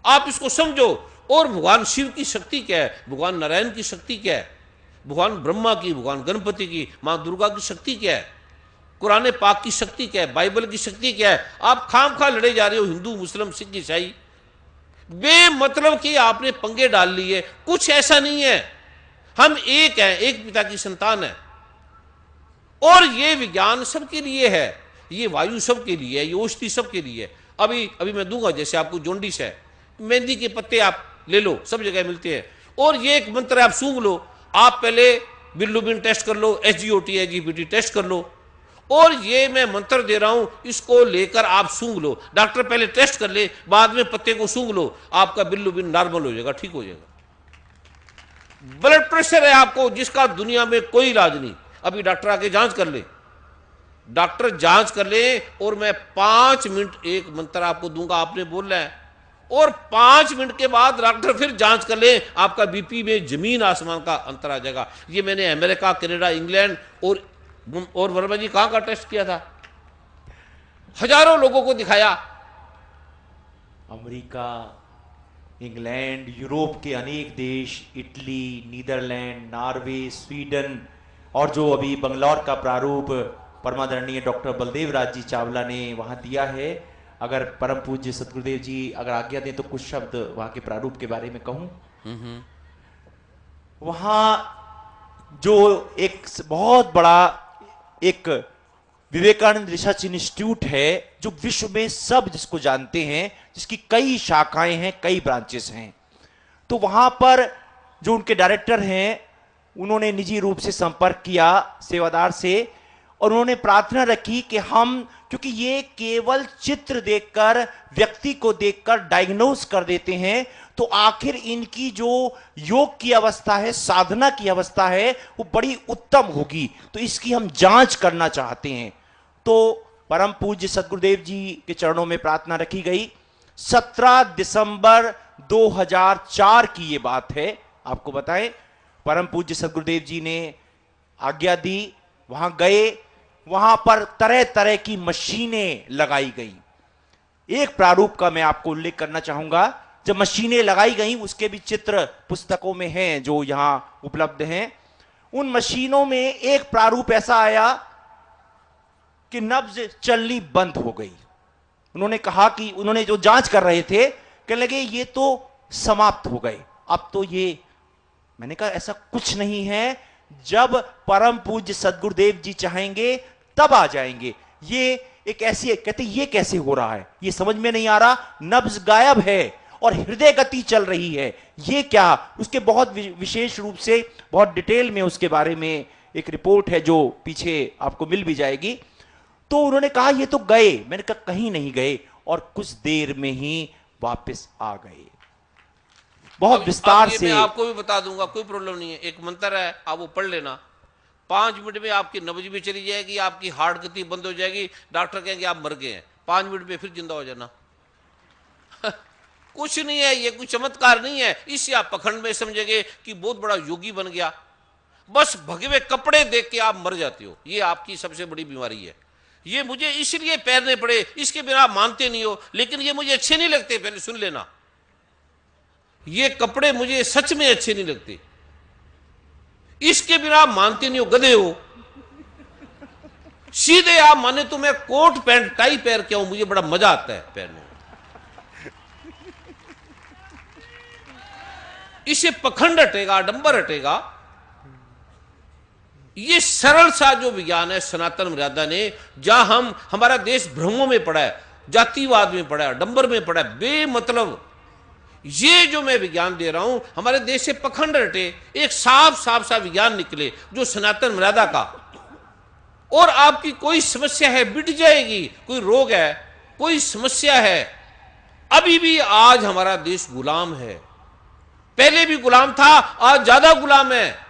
आप इसको समझो। और भगवान शिव की शक्ति क्या है, भगवान नारायण की शक्ति क्या है, भगवान ब्रह्मा की, भगवान गणपति की, मां दुर्गा की शक्ति क्या है, कुरान पाक की शक्ति क्या है, बाइबल की शक्ति क्या है। आप खाम खा लड़े जा रहे हो, हिंदू मुस्लिम सिख ईसाई, बेमतलब कि आपने पंगे डाल लिए। कुछ ऐसा नहीं है, हम एक हैं, एक पिता की संतान है। और ये विज्ञान सबके लिए है, ये वायु सबके लिए है, ये औषधि सबके लिए है। अभी अभी मैं दूंगा, जैसे आपको जोंडिस है, मेहंदी के पत्ते आप ले लो, सब जगह मिलते हैं। और ये एक मंत्र आप सूंघ लो, आप पहले बिल्लुबिन टेस्ट कर लो, SGOT SGPT टेस्ट कर लो, और ये मैं मंत्र दे रहा हूं, इसको लेकर आप सूंघ लो। डॉक्टर पहले टेस्ट कर ले, बाद में पत्ते को सूंघ लो, आपका बिल्लुबिन नॉर्मल हो जाएगा, ठीक हो जाएगा। ब्लड प्रेशर है आपको, जिसका दुनिया में कोई इलाज नहीं, अभी डॉक्टर आके जांच कर ले, डॉक्टर जांच कर ले, और मैं 5 मिनट एक मंत्र आपको दूंगा, आपने बोलना है, और 5 मिनट के बाद डॉक्टर फिर जांच कर ले, आपका बीपी में जमीन आसमान का अंतर आ जाएगा। ये मैंने अमेरिका, कनाडा, इंग्लैंड और वर्मा जी कहां का टेस्ट किया था, हजारों लोगों को दिखाया। अमेरिका, इंग्लैंड, यूरोप के अनेक देश, इटली, नीदरलैंड, नॉर्वे, स्वीडन, और जो अभी बंगलौर का प्रारूप परमादरणीय डॉक्टर बलदेव राज जी चावला ने वहां दिया है। अगर परम पूज्य सतगुरुदेव जी अगर आज्ञा दें तो कुछ शब्द वहां के प्रारूप के बारे में कहूं। वहां जो एक बहुत बड़ा एक विवेकानंद रिसर्च इंस्टीट्यूट है, जो विश्व में सब जिसको जानते हैं, जिसकी कई शाखाएं हैं, कई ब्रांचेस हैं, तो वहां पर जो उनके डायरेक्टर हैं, उन्होंने निजी रूप से संपर्क किया सेवादार से, और उन्होंने प्रार्थना रखी कि हम, क्योंकि ये केवल चित्र देखकर, व्यक्ति को देखकर डायग्नोज कर देते हैं, तो आखिर इनकी जो योग की अवस्था है, साधना की अवस्था है, वो बड़ी उत्तम होगी, तो इसकी हम जांच करना चाहते हैं। तो परम पूज्य सदगुरुदेव जी के चरणों में प्रार्थना रखी गई। 17 दिसंबर 2004 की ये बात है, आपको बताएं। परम पूज्य सदगुरुदेव जी ने आज्ञा दी, वहां गए, वहां पर तरह तरह की मशीनें लगाई गई। एक प्रारूप का मैं आपको उल्लेख करना चाहूंगा। जब मशीनें लगाई गई, उसके भी चित्र पुस्तकों में हैं जो यहां उपलब्ध हैं। उन मशीनों में एक प्रारूप ऐसा आया कि नब्ज चलनी बंद हो गई। उन्होंने कहा कि उन्होंने जो जांच कर रहे थे, कहने लगे ये तो समाप्त हो गए, अब तो ये। मैंने कहा ऐसा कुछ नहीं है, जब परम पूज्य सदगुरुदेव जी चाहेंगे तब आ जाएंगे। ये एक ऐसी, कहते ये कैसे हो रहा है, ये समझ में नहीं आ रहा, नब्ज गायब है और हृदय गति चल रही है, ये क्या। उसके बहुत विशेष रूप से, बहुत डिटेल में उसके बारे में एक रिपोर्ट है जो पीछे आपको मिल भी जाएगी। तो उन्होंने कहा ये तो गए। मैंने कहा कहीं नहीं गए, और कुछ देर में ही वापस आ गए। बहुत विस्तार से मैं आपको भी बता दूंगा, कोई प्रॉब्लम नहीं है। एक मंत्र है, आप वो पढ़ लेना, 5 मिनट में आपकी नब्ज भी चली जाएगी, आपकी हार्ट गति बंद हो जाएगी, डॉक्टर कहेंगे आप मर गए हैं, 5 मिनट में फिर जिंदा हो जाना। कुछ नहीं है, ये कोई चमत्कार नहीं है। इससे आप पखंड में समझेंगे कि बहुत बड़ा योगी बन गया। बस भगवे कपड़े देख के आप मर जाते हो, ये आपकी सबसे बड़ी बीमारी है। ये मुझे इसलिए पहनने पड़े, इसके बिना आप मानते नहीं हो, लेकिन ये मुझे अच्छे नहीं लगते। पहले सुन लेना, ये कपड़े मुझे सच में अच्छे नहीं लगते, इसके बिना आप मानते नहीं हो, गधे हो। सीधे आप माने तो मैं कोट पैंट टाई पहन के आऊं, मुझे बड़ा मजा आता है पहनने में। इससे पखंड हटेगा, डंबर हटेगा। ये सरल सा जो विज्ञान है सनातन मर्यादा ने, जहां हमारा देश भ्रमों में पड़ा है, जातिवाद में पड़ा है, डंबर में पड़ा है, बेमतलब। ये जो मैं विज्ञान दे रहा हूं, हमारे देश से पखंड हटे, एक साफ साफ सा विज्ञान निकले जो सनातन मर्यादा का। और आपकी कोई समस्या है मिट जाएगी, कोई रोग है, कोई समस्या है। अभी भी आज हमारा देश गुलाम है, पहले भी गुलाम था, आज ज्यादा गुलाम है।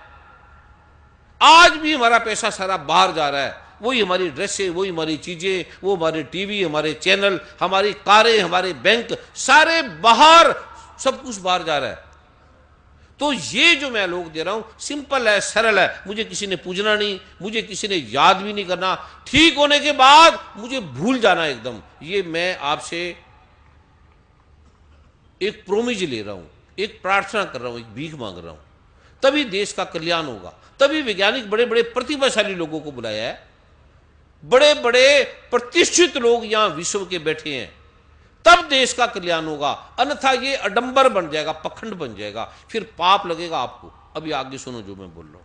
आज भी हमारा पैसा सारा बाहर जा रहा है, वही हमारी ड्रेसें, वही हमारी चीजें, वो हमारे टीवी, हमारे चैनल, हमारी कारें, हमारे बैंक, सारे बाहर, सब कुछ बाहर जा रहा है। तो ये जो मैं लोग दे रहा हूं सिंपल है, सरल है। मुझे किसी ने पूछना नहीं, मुझे किसी ने याद भी नहीं करना, ठीक होने के बाद मुझे भूल जाना एकदम। ये मैं आपसे एक प्रोमिज ले रहा हूं, एक प्रार्थना कर रहा हूं, एक भीख मांग रहा हूं, तभी देश का कल्याण होगा। तभी वैज्ञानिक बड़े बड़े प्रतिभाशाली लोगों को बुलाया है, बड़े बड़े प्रतिष्ठित लोग यहां विश्व के बैठे हैं, तब देश का कल्याण होगा। अन्यथा ये अडंबर बन जाएगा, पखंड बन जाएगा, फिर पाप लगेगा आपको। अभी आगे सुनो जो मैं बोल रहा हूं।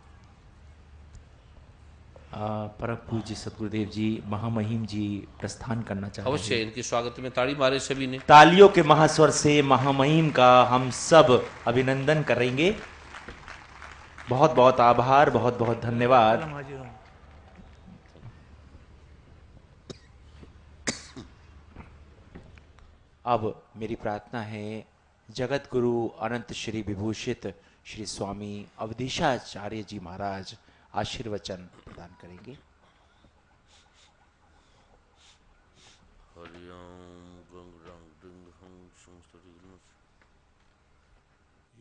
परम पूज्य सदगुरुदेव जी, महामहिम जी प्रस्थान करना चाहते अवश्य हैं। इनके स्वागत में ताड़ी मारे सभी ने। तालियों के महास्वर से महामहिम का हम सब अभिनंदन करेंगे। बहुत बहुत आभार, बहुत बहुत धन्यवाद। अब मेरी प्रार्थना है जगत गुरु अनंत श्री विभूषित श्री स्वामी अवधेशाचार्य जी महाराज आशीर्वचन प्रदान करेंगे।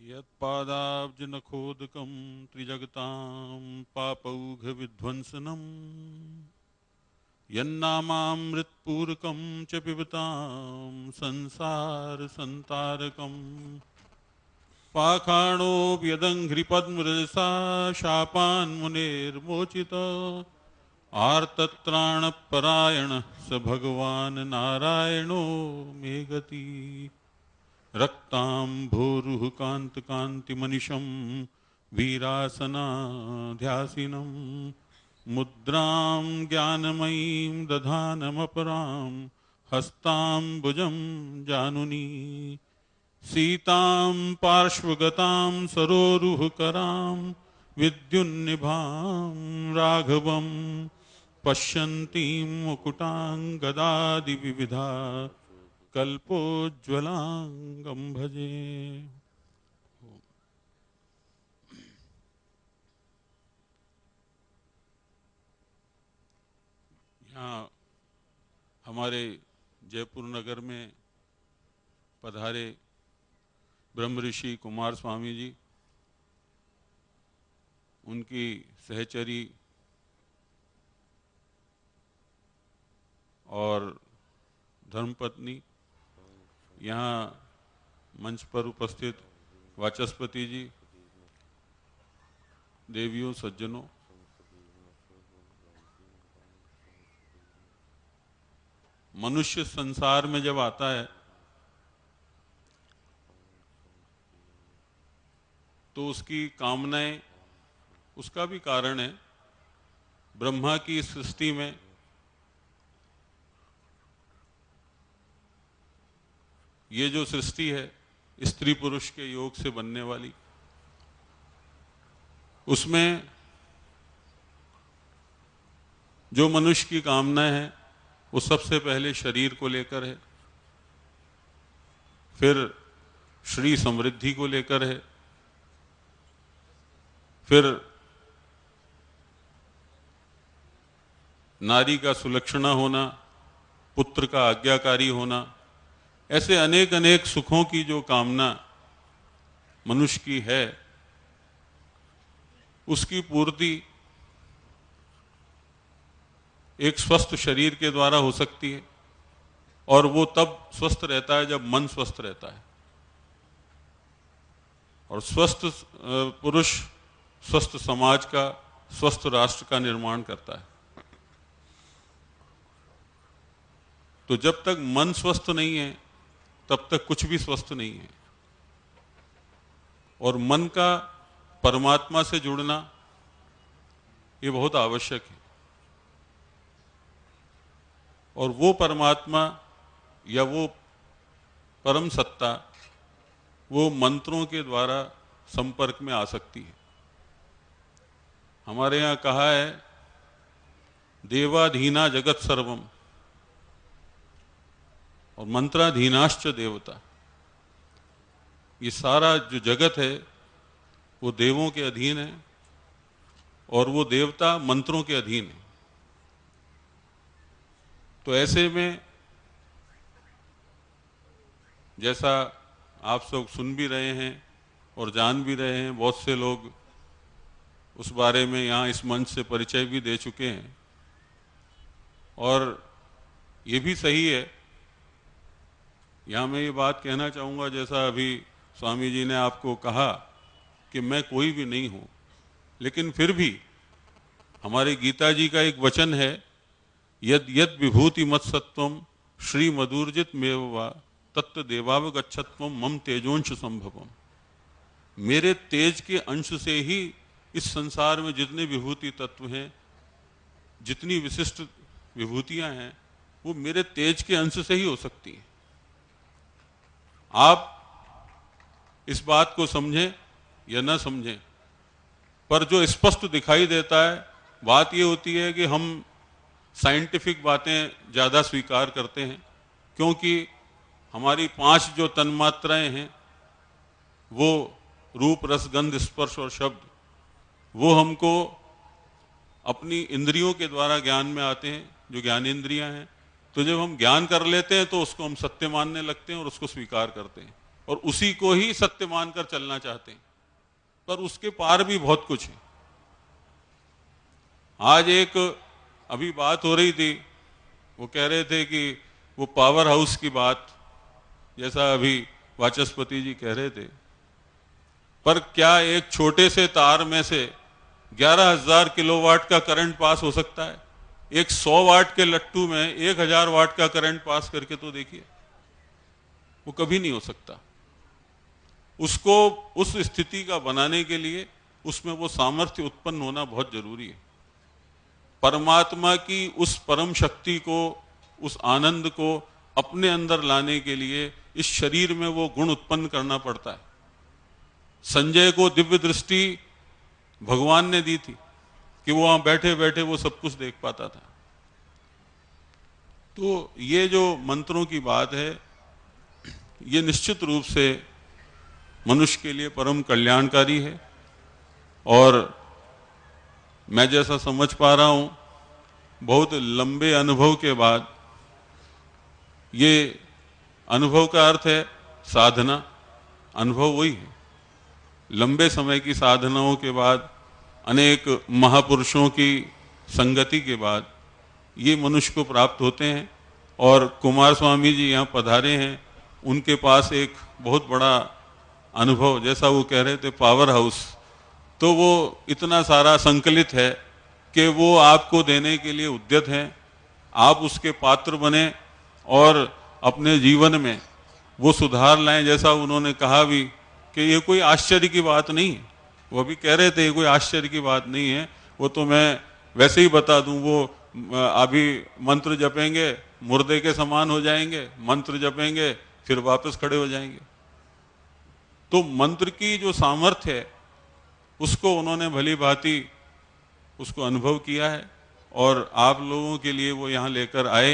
यत्पादाब्जनखोदकं त्रिजगतां पापौघविध्वंसनम् यन्नामामृतपूरकं च पिबतां संसारसन्तारकम् पाषाणोऽप्यदङ्घ्रिपद्मरजसा शापान्मुनेर्मोचित आर्तत्राणपरायणः स भगवान् नारायणो मे गति रक्ताम्भोरुह कान्तकान्तिमनिशं वीरासनाध्यासिनं मुद्रां ज्ञानमयीं दधानमपरां हस्ताम्बुजं जानुनी सीतां पार्श्वगतां सरोरुहकरां विद्युन्निभां राघवं पश्यन्तीं मुकुटाङ्गदादिविविधा कल्पोज्ज्वलांगं भजे। यहाँ हमारे जयपुर नगर में पधारे ब्रह्म ऋषि कुमार स्वामी जी, उनकी सहचरी और धर्मपत्नी, यहाँ मंच पर उपस्थित वाचस्पति जी, देवियों, सज्जनों, मनुष्य संसार में जब आता है तो उसकी कामनाएं, उसका भी कारण है। ब्रह्मा की सृष्टि में ये जो सृष्टि है स्त्री पुरुष के योग से बनने वाली, उसमें जो मनुष्य की कामना है वो सबसे पहले शरीर को लेकर है, फिर श्री समृद्धि को लेकर है, फिर नारी का सुलक्षणा होना, पुत्र का आज्ञाकारी होना, ऐसे अनेक अनेक सुखों की जो कामना मनुष्य की है, उसकी पूर्ति एक स्वस्थ शरीर के द्वारा हो सकती है, और वो तब स्वस्थ रहता है जब मन स्वस्थ रहता है। और स्वस्थ पुरुष स्वस्थ समाज का, स्वस्थ राष्ट्र का निर्माण करता है। तो जब तक मन स्वस्थ नहीं है तब तक कुछ भी स्वस्थ नहीं है। और मन का परमात्मा से जुड़ना ये बहुत आवश्यक है। और वो परमात्मा या वो परम सत्ता वो मंत्रों के द्वारा संपर्क में आ सकती है। हमारे यहाँ कहा है देवाधीना जगत सर्वम और मंत्राधीनाश्च देवता। ये सारा जो जगत है वो देवों के अधीन है और वो देवता मंत्रों के अधीन है। तो ऐसे में जैसा आप सब सुन भी रहे हैं और जान भी रहे हैं, बहुत से लोग उस बारे में यहाँ इस मंच से परिचय भी दे चुके हैं। और ये भी सही है, यहाँ मैं ये बात कहना चाहूँगा, जैसा अभी स्वामी जी ने आपको कहा कि मैं कोई भी नहीं हूँ, लेकिन फिर भी हमारे गीता जी का एक वचन है, यद यद विभूति मत सत्वम श्री मधुर्जित मेवा तत्व देवावगच्छत्वम मम तेजोंश संभवम। मेरे तेज के अंश से ही इस संसार में जितने विभूति तत्व हैं, जितनी विशिष्ट विभूतियां हैं, वो मेरे तेज के अंश से ही हो सकती हैं। आप इस बात को समझें या न समझें, पर जो स्पष्ट दिखाई देता है, बात ये होती है कि हम साइंटिफिक बातें ज़्यादा स्वीकार करते हैं, क्योंकि हमारी 5 जो तन्मात्राएं हैं, वो रूप रस गंध स्पर्श और शब्द, वो हमको अपनी इंद्रियों के द्वारा ज्ञान में आते हैं, जो ज्ञानेंद्रियां हैं। तो जब हम ज्ञान कर लेते हैं तो उसको हम सत्य मानने लगते हैं और उसको स्वीकार करते हैं और उसी को ही सत्य मानकर चलना चाहते हैं, पर उसके पार भी बहुत कुछ है। आज एक अभी बात हो रही थी, वो कह रहे थे कि वो पावर हाउस की बात, जैसा अभी वाचस्पति जी कह रहे थे, पर क्या एक छोटे से तार में से 11,000 किलोवाट का करंट पास हो सकता है? एक 100 वाट के लट्टू में 1,000 वाट का करंट पास करके तो देखिए, वो कभी नहीं हो सकता। उसको उस स्थिति का बनाने के लिए उसमें वो सामर्थ्य उत्पन्न होना बहुत जरूरी है। परमात्मा की उस परम शक्ति को, उस आनंद को अपने अंदर लाने के लिए इस शरीर में वो गुण उत्पन्न करना पड़ता है। संजय को दिव्य दृष्टि भगवान ने दी थी कि वो वहां बैठे बैठे वो सब कुछ देख पाता था। तो ये जो मंत्रों की बात है, ये निश्चित रूप से मनुष्य के लिए परम कल्याणकारी है। और मैं जैसा समझ पा रहा हूं, बहुत लंबे अनुभव के बाद, ये अनुभव का अर्थ है साधना, अनुभव वही है। लंबे समय की साधनाओं के बाद, अनेक महापुरुषों की संगति के बाद ये मनुष्य को प्राप्त होते हैं। और कुमार स्वामी जी यहाँ पधारे हैं, उनके पास एक बहुत बड़ा अनुभव, जैसा वो कह रहे थे पावर हाउस, तो वो इतना सारा संकलित है कि वो आपको देने के लिए उद्यत हैं। आप उसके पात्र बने और अपने जीवन में वो सुधार लाएं। जैसा उन्होंने कहा भी कि ये कोई आश्चर्य की बात नहीं है, वो भी कह रहे थे ये कोई आश्चर्य की बात नहीं है, वो तो मैं वैसे ही बता दूं। वो अभी मंत्र जपेंगे मुर्दे के समान हो जाएंगे, मंत्र जपेंगे फिर वापस खड़े हो जाएंगे। तो मंत्र की जो सामर्थ्य है उसको उन्होंने भली भांति उसको अनुभव किया है और आप लोगों के लिए वो यहाँ लेकर आए।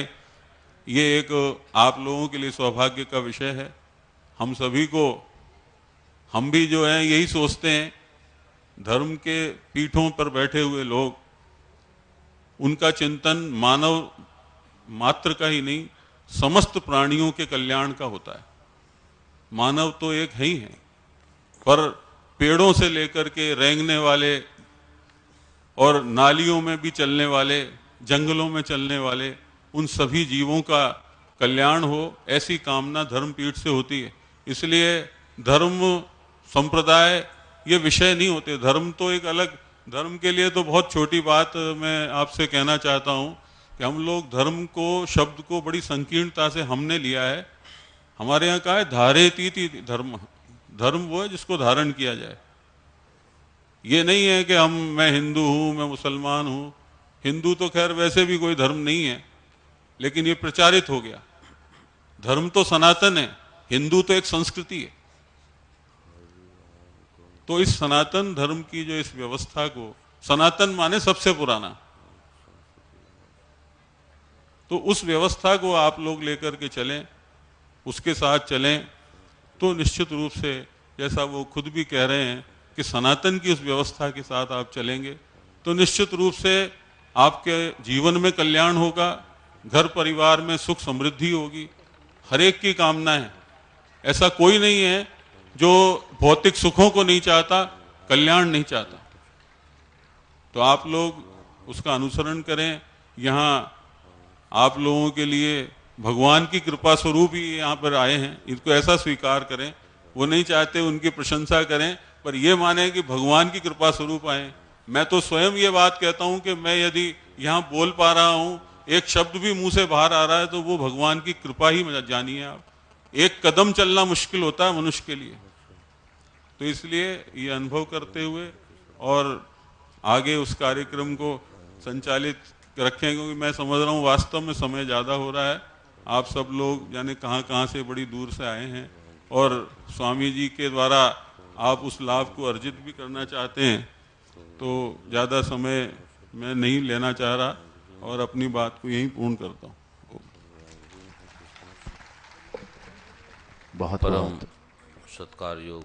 ये एक आप लोगों के लिए सौभाग्य का विषय है। हम सभी को, हम भी जो है यही सोचते हैं, धर्म के पीठों पर बैठे हुए लोग, उनका चिंतन मानव मात्र का ही नहीं, समस्त प्राणियों के कल्याण का होता है। मानव तो एक है ही है, पर पेड़ों से लेकर के रेंगने वाले और नालियों में भी चलने वाले, जंगलों में चलने वाले, उन सभी जीवों का कल्याण हो, ऐसी कामना धर्मपीठ से होती है। इसलिए धर्म संप्रदाय ये विषय नहीं होते। धर्म तो एक अलग, धर्म के लिए तो बहुत छोटी बात मैं आपसे कहना चाहता हूँ कि हम लोग धर्म को, शब्द को बड़ी संकीर्णता से हमने लिया है। हमारे यहाँ कहा है धारेतीति धर्म, धर्म वो है जिसको धारण किया जाए। ये नहीं है कि मैं हिंदू हूँ, मैं मुसलमान हूँ। हिंदू तो खैर वैसे भी कोई धर्म नहीं है, लेकिन ये प्रचारित हो गया। धर्म तो सनातन है, हिंदू तो एक संस्कृति है। तो इस सनातन धर्म की जो इस व्यवस्था को, सनातन माने सबसे पुराना, तो उस व्यवस्था को आप लोग लेकर के चलें, उसके साथ चलें, तो निश्चित रूप से जैसा वो खुद भी कह रहे हैं कि सनातन की उस व्यवस्था के साथ आप चलेंगे तो निश्चित रूप से आपके जीवन में कल्याण होगा, घर परिवार में सुख समृद्धि होगी। हर एक की कामना है, ऐसा कोई नहीं है जो भौतिक सुखों को नहीं चाहता, कल्याण नहीं चाहता। तो आप लोग उसका अनुसरण करें। यहाँ आप लोगों के लिए भगवान की कृपा स्वरूप ही यहाँ पर आए हैं, इनको ऐसा स्वीकार करें। वो नहीं चाहते उनकी प्रशंसा करें, पर ये माने कि भगवान की कृपा स्वरूप आए। मैं तो स्वयं ये बात कहता हूँ कि मैं यदि यहाँ बोल पा रहा हूँ, एक शब्द भी मुंह से बाहर आ रहा है, तो वो भगवान की कृपा ही जानिए आप। एक कदम चलना मुश्किल होता है मनुष्य के लिए। तो इसलिए ये अनुभव करते हुए और आगे उस कार्यक्रम को संचालित रखें, क्योंकि मैं समझ रहा हूँ वास्तव में समय ज़्यादा हो रहा है। आप सब लोग जाने कहाँ से बड़ी दूर से आए हैं, और स्वामी जी के द्वारा आप उस लाभ को अर्जित भी करना चाहते हैं। तो ज़्यादा समय मैं नहीं लेना चाह रहा और अपनी बात को यहीं पूर्ण करता हूँ। बहुत परम सत्कार योग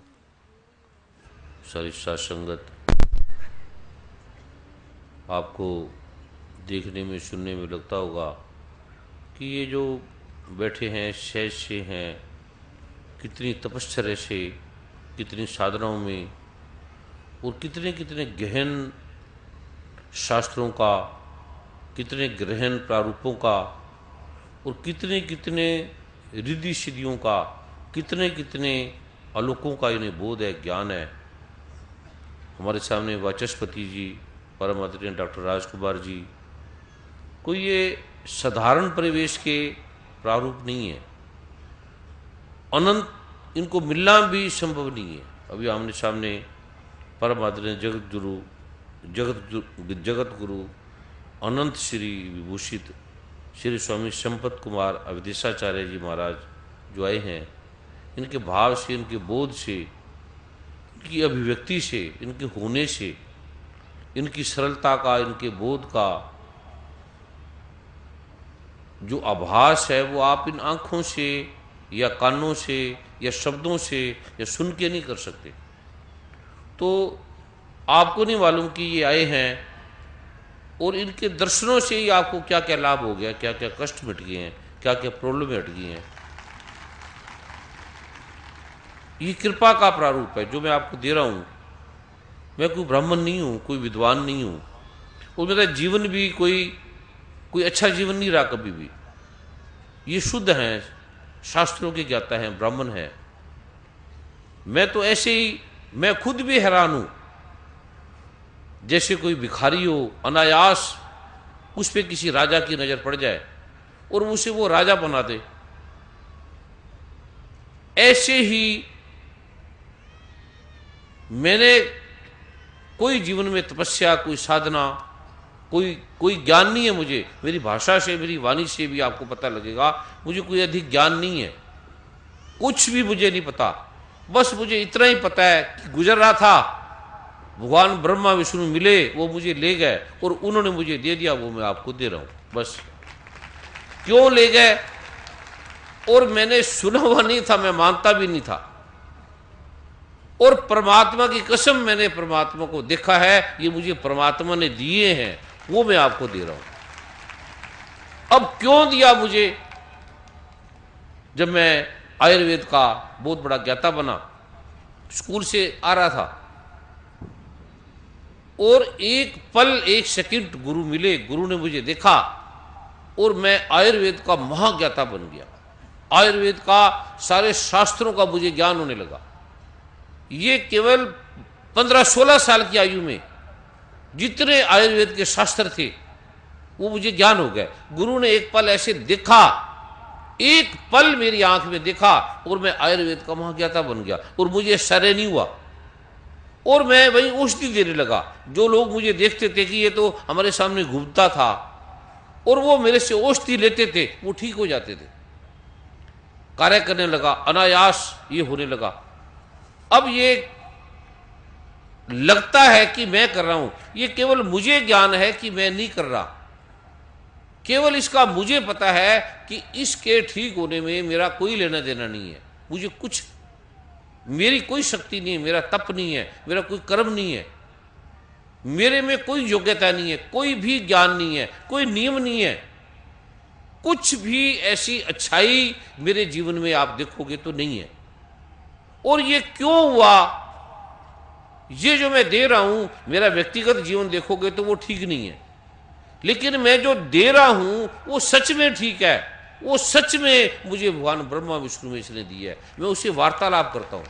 सरिष्ठा संगत, आपको देखने में सुनने में लगता होगा कि ये जो बैठे हैं सहज से हैं, कितनी तपश्चर्या से, कितनी साधनाओं में, और कितने कितने गहन शास्त्रों का, कितने गहन प्रारूपों का, और कितने कितने रिद्धि सिद्धियों का, कितने कितने आलोकों का इन्हें बोध है, ज्ञान है। हमारे सामने वाचस्पति जी, परम आदरणीय डॉक्टर राजकुमार जी, कोई ये साधारण परिवेश के प्रारूप नहीं है। अनंत इनको मिलना भी संभव नहीं है। अभी आमने सामने परम आदरणीय जगत गुरु अनंत श्री विभूषित श्री स्वामी संपत कुमार अवधेशाचार्य जी महाराज जो आए हैं, इनके भाव से, इनके बोध से, इनकी अभिव्यक्ति से, इनके होने से, इनकी सरलता का, इनके बोध का जो आभास है, वो आप इन आँखों से या कानों से या शब्दों से या सुन के नहीं कर सकते। तो आपको नहीं मालूम कि ये आए हैं, और इनके दर्शनों से ही आपको क्या क्या लाभ हो गया, क्या क्या कष्ट मिट गए हैं, क्या क्या प्रॉब्लम हट गई हैं। ये कृपा का प्रारूप है जो मैं आपको दे रहा हूँ। मैं कोई ब्राह्मण नहीं हूँ, कोई विद्वान नहीं हूँ, और मेरा जीवन भी कोई अच्छा जीवन नहीं रहा कभी भी। ये शुद्ध हैं, शास्त्रों के ज्ञाता हैं, ब्राह्मण हैं। मैं तो ऐसे ही, मैं खुद भी हैरान हूँ, जैसे कोई भिखारी हो, अनायास उस पे किसी राजा की नज़र पड़ जाए और उसे वो राजा बना दे। ऐसे ही मैंने कोई जीवन में तपस्या, कोई साधना, कोई ज्ञान नहीं है मुझे। मेरी भाषा से, मेरी वाणी से भी आपको पता लगेगा मुझे कोई अधिक ज्ञान नहीं है, कुछ भी मुझे नहीं पता। बस मुझे इतना ही पता है कि गुजर रहा था, भगवान ब्रह्मा विष्णु मिले, वो मुझे ले गए और उन्होंने मुझे दे दिया, वो मैं आपको दे रहा हूं। बस क्यों ले गए, और मैंने सुना हुआ नहीं था, मैं मानता भी नहीं था, और परमात्मा की कसम मैंने परमात्मा को देखा है, ये मुझे परमात्मा ने दिए हैं, वो मैं आपको दे रहा हूं। अब क्यों दिया मुझे? जब मैं आयुर्वेद का बहुत बड़ा ज्ञाता बना, स्कूल से आ रहा था, और एक पल, एक सेकंड गुरु मिले, गुरु ने मुझे देखा और मैं आयुर्वेद का महाज्ञाता बन गया। आयुर्वेद का सारे शास्त्रों का मुझे ज्ञान होने लगा। ये केवल 15-16 साल की आयु में जितने आयुर्वेद के शास्त्र थे वो मुझे ज्ञान हो गए। गुरु ने एक पल ऐसे देखा, एक पल मेरी आंख में देखा, और मैं आयुर्वेद का महाज्ञाता बन गया, और मुझे शरय नहीं हुआ, और मैं वही औषधि देने लगा। जो लोग मुझे देखते थे कि ये तो हमारे सामने घूमता था, और वो मेरे से औषधि लेते थे, वो ठीक हो जाते थे। कार्य करने लगा, अनायास ये होने लगा। अब ये लगता है कि मैं कर रहा हूं, ये केवल मुझे ज्ञान है कि मैं नहीं कर रहा। केवल इसका मुझे पता है कि इसके ठीक होने में मेरा कोई लेना देना नहीं है। मुझे कुछ, मेरी कोई शक्ति नहीं है, मेरा तप नहीं है, मेरा कोई कर्म नहीं है, मेरे में कोई योग्यता नहीं है, कोई भी ज्ञान नहीं है, कोई नियम नहीं है, कुछ भी ऐसी अच्छाई मेरे जीवन में आप देखोगे तो नहीं है। और ये क्यों हुआ? ये जो मैं दे रहा हूं, मेरा व्यक्तिगत जीवन देखोगे तो वो ठीक नहीं है, लेकिन मैं जो दे रहा हूं वो सच में ठीक है। वो सच में मुझे भगवान ब्रह्मा विष्णु महेश ने दी है। मैं उससे वार्तालाप करता हूँ,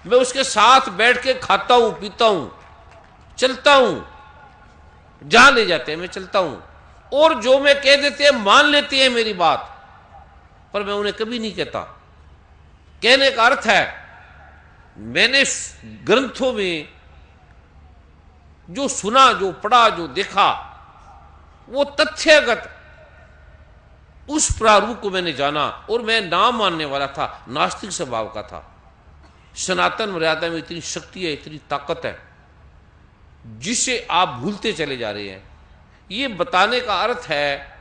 मैं उसके साथ बैठ के खाता हूँ, पीता हूँ, चलता हूँ, जहां ले जाते हैं मैं चलता हूं। और जो मैं कह देते हैं मान लेते हैं मेरी बात, पर मैं उन्हें कभी नहीं कहता। कहने का अर्थ है मैंने ग्रंथों में जो सुना, जो पढ़ा, जो देखा, वो तथ्यगत उस प्रारूप को मैंने जाना। और मैं ना मानने वाला था, नास्तिक स्वभाव का था। सनातन मर्यादा में इतनी शक्ति है, इतनी ताकत है, जिसे आप भूलते चले जा रहे हैं। ये बताने का अर्थ है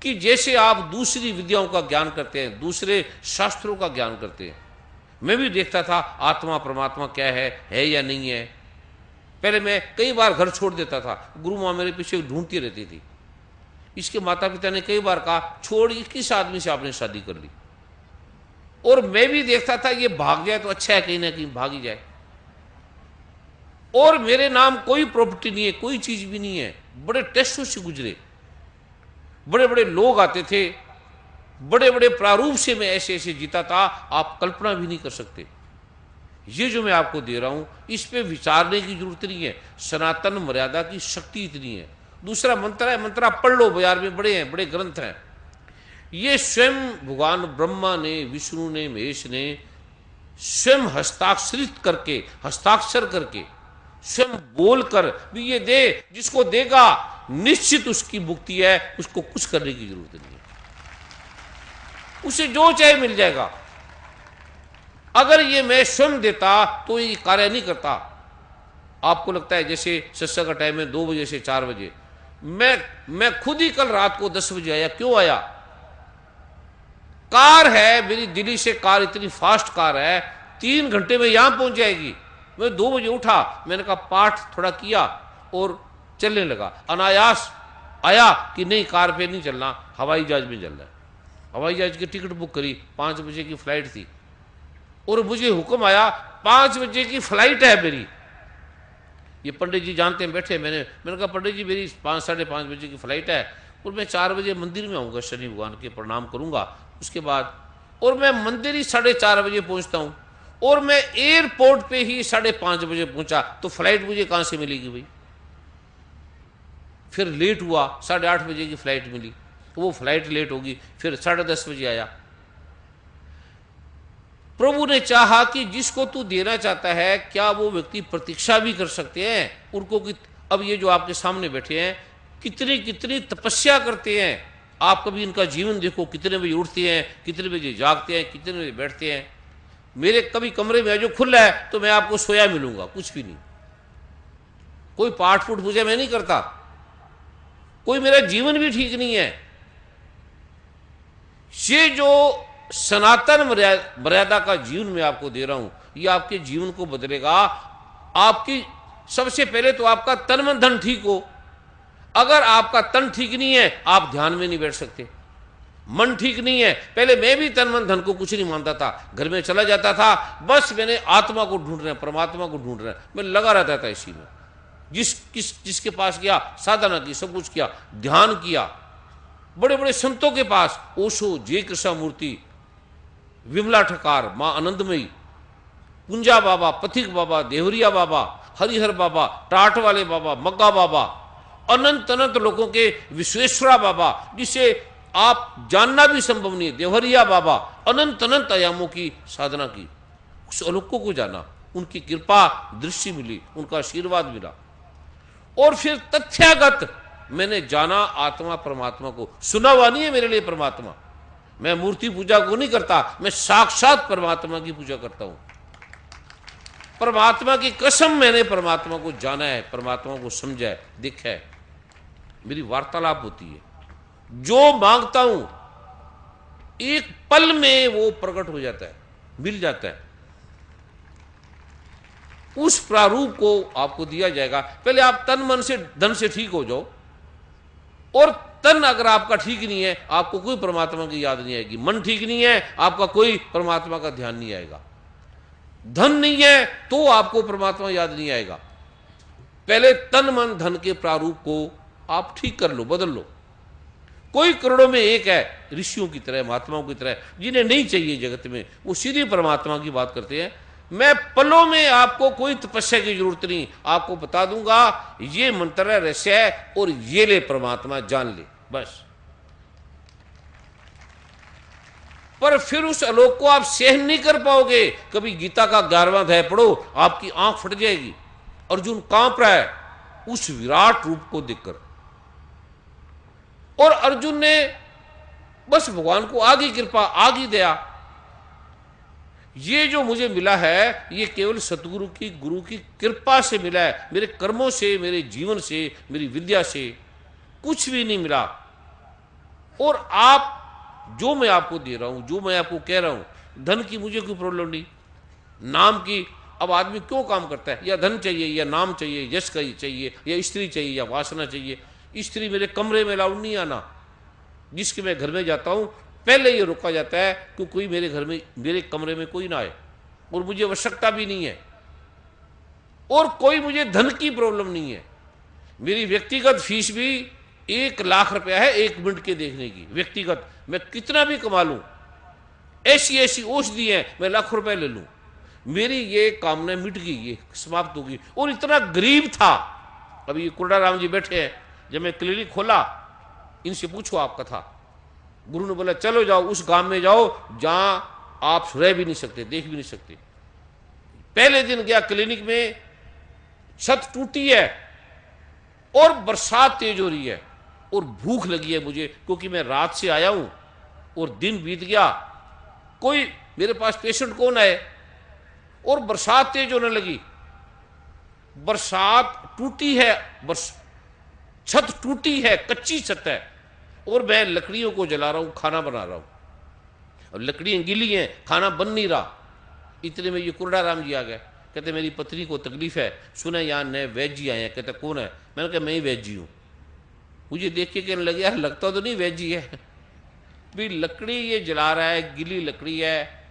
कि जैसे आप दूसरी विद्याओं का ज्ञान करते हैं, दूसरे शास्त्रों का ज्ञान करते हैं, मैं भी देखता था आत्मा परमात्मा क्या है या नहीं है। पहले मैं कई बार घर छोड़ देता था, गुरु माँ मेरे पीछे ढूंढती रहती थी। इसके माता पिता ने कई बार कहा छोड़, किस आदमी से आपने शादी कर ली। और मैं भी देखता था ये भाग जाए तो अच्छा है, कहीं ना कहीं भाग ही जाए। और मेरे नाम कोई प्रॉपर्टी नहीं है, कोई चीज भी नहीं है। बड़े टेस्टों से गुजरे, बड़े बड़े लोग आते थे, बड़े बड़े प्रारूप से मैं ऐसे ऐसे जीता था, आप कल्पना भी नहीं कर सकते। ये जो मैं आपको दे रहा हूं, इस पे विचारने की जरूरत नहीं है। सनातन मर्यादा की शक्ति इतनी है। दूसरा मंत्र है, मंत्र आप पढ़ लो, बाजार में बड़े हैं, बड़े ग्रंथ हैं। ये स्वयं भगवान ब्रह्मा ने, विष्णु ने, महेश ने स्वयं हस्ताक्षर करके स्वयं बोलकर भी ये दे, जिसको देगा निश्चित उसकी मुक्ति है, उसको कुछ करने की जरूरत नहीं है, उसे जो चाहे मिल जाएगा। अगर ये मैं स्वयं देता तो ये कार्य नहीं करता। आपको लगता है जैसे सत्संग का टाइम है 2 बजे से 4 बजे, मैं खुद ही कल रात को 10 बजे आया। क्यों आया? कार है मेरी दिल्ली से, कार इतनी फास्ट कार है, 3 घंटे में यहां पहुंच जाएगी। मैं 2 बजे उठा, मैंने कहा पाठ थोड़ा किया और चलने लगा। अनायास आया कि नहीं कार पे नहीं चलना, हवाई जहाज में चलना है। हवाई जहाज की टिकट बुक करी, 5 बजे की फ्लाइट थी। और मुझे हुक्म आया 5 बजे की फ्लाइट है मेरी। ये पंडित जी जानते हैं, बैठे। मैंने कहा पंडित जी मेरी 5 साढ़े 5 बजे की फ्लाइट है और मैं 4 बजे मंदिर में आऊँगा, शनि भगवान के प्रणाम करूँगा उसके बाद। और मैं मंदिर ही 4:30 बजे पहुँचता हूँ और मैं एयरपोर्ट पे ही 5:30 बजे पहुँचा, तो फ्लाइट मुझे कहाँ से मिलेगी भाई? फिर लेट हुआ, 8:30 बजे की फ्लाइट मिली, वो फ्लाइट लेट होगी, फिर 10:30 बजे आया। प्रभु ने चाहा कि जिसको तू देना चाहता है, क्या वो व्यक्ति प्रतीक्षा भी कर सकते हैं उनको कि अब ये जो आपके सामने बैठे हैं कितनी कितनी तपस्या करते हैं। आप कभी इनका जीवन देखो, कितने बजे उठते हैं, कितने बजे जागते हैं, कितने बजे बैठते हैं। मेरे कभी कमरे में जो खुला है तो मैं आपको सोया मिलूंगा, कुछ भी नहीं, कोई पाठ फूट पूजा मैं नहीं करता, कोई मेरा जीवन भी ठीक नहीं है। ये जो सनातन मर्यादा का जीवन मैं आपको दे रहा हूं, ये आपके जीवन को बदलेगा। आपकी सबसे पहले तो आपका तन मन धन ठीक हो। अगर आपका तन ठीक नहीं है, आप ध्यान में नहीं बैठ सकते। मन ठीक नहीं है, पहले मैं भी तन मन धन को कुछ नहीं मानता था, घर में चला जाता था, बस मैंने आत्मा को ढूंढ रहे हैं, परमात्मा को ढूंढ रहे हैं, मैं लगा रहता था इसी में। जिसके पास गया, साधना की, सब कुछ किया, ध्यान किया, बड़े बड़े संतों के पास, ओशो, जय कृष्णा मूर्ति, विमला ठकार, मां आनंदमयी, पुंजा बाबा, पथिक बाबा, देवरिया बाबा, हरिहर बाबा, टाट वाले बाबा, मग्गा बाबा, अनंत अनंत लोगों के विश्वेश्वरा बाबा, जिसे आप जानना भी संभव नहीं है, देवरिया बाबा, अनंत अनंत आयामों की साधना की, उस अलौकिकों को जाना, उनकी कृपा दृष्टि मिली, उनका आशीर्वाद मिला। और फिर तथ्यागत मैंने जाना आत्मा परमात्मा को। सुना हुआ नहीं है मेरे लिए परमात्मा, मैं मूर्ति पूजा को नहीं करता, मैं साक्षात परमात्मा की पूजा करता हूं। परमात्मा की कसम, मैंने परमात्मा को जाना है, परमात्मा को समझा है, देखा है, मेरी वार्तालाप होती है। जो मांगता हूं एक पल में वो प्रकट हो जाता है, मिल जाता है। उस प्रारूप को आपको दिया जाएगा। पहले आप तन मन से धन से ठीक हो जाओ। और तन अगर आपका ठीक नहीं है, आपको कोई परमात्मा की याद नहीं आएगी। मन ठीक नहीं है, आपका कोई परमात्मा का ध्यान नहीं आएगा। धन नहीं है तो आपको परमात्मा याद नहीं आएगा। पहले तन मन धन के प्रारूप को आप ठीक कर लो, बदल लो। कोई करोड़ों में एक है, ऋषियों की तरह, महात्माओं की तरह, जिन्हें नहीं चाहिए जगत में, वो सीधी परमात्मा की बात करते हैं। मैं पलों में, आपको कोई तपस्या की जरूरत नहीं, आपको बता दूंगा ये मंत्र है, रहस्य है, और ये ले परमात्मा, जान ले बस। पर फिर उस आलोक को आप सहन नहीं कर पाओगे। कभी गीता का 11वां अध्याय पढ़ो, आपकी आंख फट जाएगी। अर्जुन कांप रहा है उस विराट रूप को देखकर, और अर्जुन ने बस भगवान को आगे कृपा, आगे दया, ये जो मुझे मिला है ये केवल सतगुरु की, गुरु की कृपा से मिला है, मेरे कर्मों से, मेरे जीवन से, मेरी विद्या से कुछ भी नहीं मिला। और आप, जो मैं आपको दे रहा हूं, जो मैं आपको कह रहा हूं, धन की मुझे कोई प्रॉब्लम नहीं, नाम की, अब आदमी क्यों काम करता है, या धन चाहिए, या नाम चाहिए, यश चाहिए, या स्त्री चाहिए, या वासना चाहिए। स्त्री मेरे कमरे में अलाउड नहीं आना, जिसके मैं घर में जाता हूं पहले ये रोका जाता है कि कोई मेरे घर में, मेरे कमरे में कोई ना आए, और मुझे आवश्यकता भी नहीं है, और कोई मुझे धन की प्रॉब्लम नहीं है। मेरी व्यक्तिगत फीस भी 1 लाख रुपया है 1 मिनट के देखने की, व्यक्तिगत। मैं कितना भी कमा लूं, ऐसी ऐसी औषधि है, मैं लाख रुपए ले लूं, मेरी ये कामना मिट गई, ये समाप्त हो गई। और इतना गरीब था। अभी ये कुरड़ा राम जी बैठे हैं, जब मैं क्लिनिक खोला, इनसे पूछो आपका था, गुरु ने बोला चलो जाओ उस गांव में जाओ जहां आप रह भी नहीं सकते, देख भी नहीं सकते। पहले दिन गया क्लिनिक में, छत टूटी है और बरसात तेज हो रही है, और भूख लगी है मुझे, क्योंकि मैं रात से आया हूं और दिन बीत गया। कोई मेरे पास पेशेंट कौन आए, और बरसात तेज होने लगी, बरसात टूटी है, छत टूटी है, कच्ची छत है, और मैं लकड़ियों को जला रहा हूं, खाना बना रहा हूं, और लकड़ियां गीली हैं, खाना बन नहीं रहा। इतने में ये कुरड़ा राम जी आ गए, कहते मेरी पत्नी को तकलीफ है, सुना यहाँ नए वैद जी आए हैं। कहते कौन है? मैंने कहा मैं ही वैद जी हूँ। मुझे देख के कहने लगे यार लगता तो नहीं वैद जी है। भी लकड़ी ये जला रहा है, गीली लकड़ी है,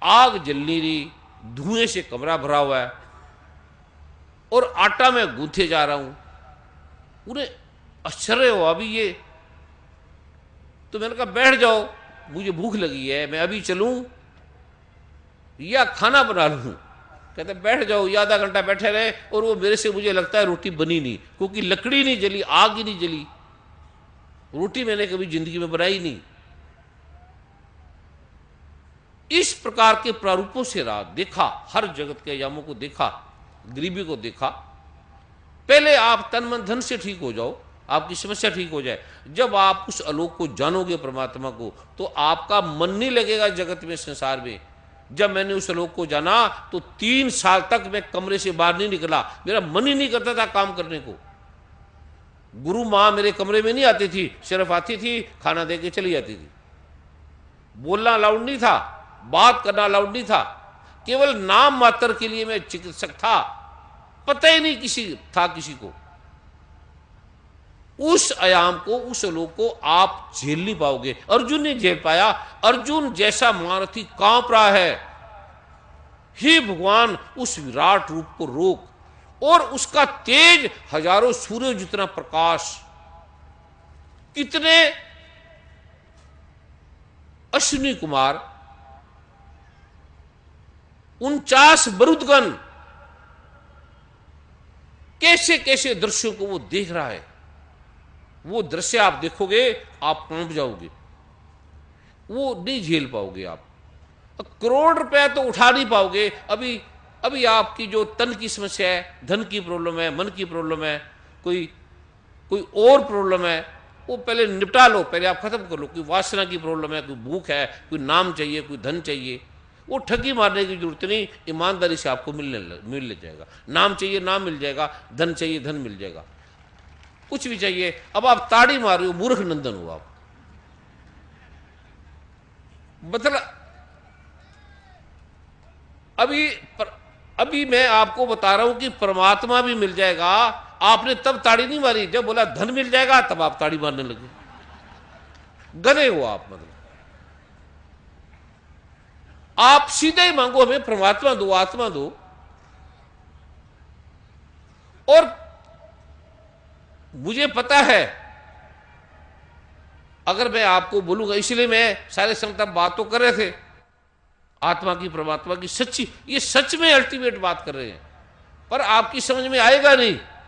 आग जल नहीं रही, धुएं से कमरा भरा हुआ है, और आटा में गूंथे जा रहा हूं। उन्हें आश्चर्य हुआ भी ये। तो मैंने कहा बैठ जाओ, मुझे भूख लगी है, मैं अभी चलूं या खाना बना लूं? कहते बैठ जाओ। ये आधा घंटा बैठे रहे, और वो मेरे से, मुझे लगता है रोटी बनी नहीं, क्योंकि लकड़ी नहीं जली, आग ही नहीं जली। रोटी मैंने कभी जिंदगी में बनाई नहीं। इस प्रकार के प्रारूपों से रहा, देखा, हर जगत के यामों को देखा, गरीबी को देखा। पहले आप तन मन धन से ठीक हो जाओ, आपकी समस्या ठीक हो जाए। जब आप उस आलोक को जानोगे, परमात्मा को, तो आपका मन नहीं लगेगा जगत में, संसार में। जब मैंने उस आलोक को जाना तो 3 साल तक मैं कमरे से बाहर नहीं निकला, मेरा मन ही नहीं करता था काम करने को। गुरु माँ मेरे कमरे में नहीं आती थी, सिर्फ आती थी, खाना दे के चली जाती थी। बोलना अलाउड नहीं था, बात करना अलाउड नहीं था, केवल नाम मात्र के लिए मैं चिकित्सक था, पता ही नहीं किसी को। उस आयाम को, उस लोक को आप झेल नहीं पाओगे। अर्जुन ने झेल पाया। अर्जुन जैसा महारथी कांप रहा है, हे भगवान उस विराट रूप को रोक, और उसका तेज हजारों सूर्य जितना प्रकाश, कितने अश्विनी कुमार, 49 बरुदगण, कैसे कैसे दृश्यों को वो देख रहा है। वो दृश्य आप देखोगे, आप कांप जाओगे, वो नहीं झेल पाओगे आप। करोड़ रुपया तो उठा नहीं पाओगे। अभी आपकी जो तन की समस्या है, धन की प्रॉब्लम है, मन की प्रॉब्लम है, कोई और प्रॉब्लम है, वो पहले निपटा लो, पहले आप खत्म कर लो। कोई वासना की प्रॉब्लम है, कोई भूख है, कोई नाम चाहिए, कोई धन चाहिए, वो ठगी मारने की जरूरत नहीं, ईमानदारी से आपको मिल जाएगा। नाम चाहिए, नाम मिल जाएगा, धन चाहिए, धन मिल जाएगा, कुछ भी चाहिए। अब आप ताड़ी मार रहे हो, मूर्ख नंदन हो आप। मतलब अभी मैं आपको बता रहा हूं कि परमात्मा भी मिल जाएगा। आपने तब ताड़ी नहीं मारी, जब बोला धन मिल जाएगा तब आप ताड़ी मारने लगे। गधे हो आप। मतलब आप सीधे ही मांगो हमें परमात्मा दो, आत्मा दो, और मुझे पता है अगर मैं आपको बोलूंगा, इसलिए मैं सारे संगत बात तो कर रहे थे आत्मा की परमात्मा की सच्ची, ये सच में अल्टीमेट बात कर रहे हैं, पर आपकी समझ में आएगा नहीं।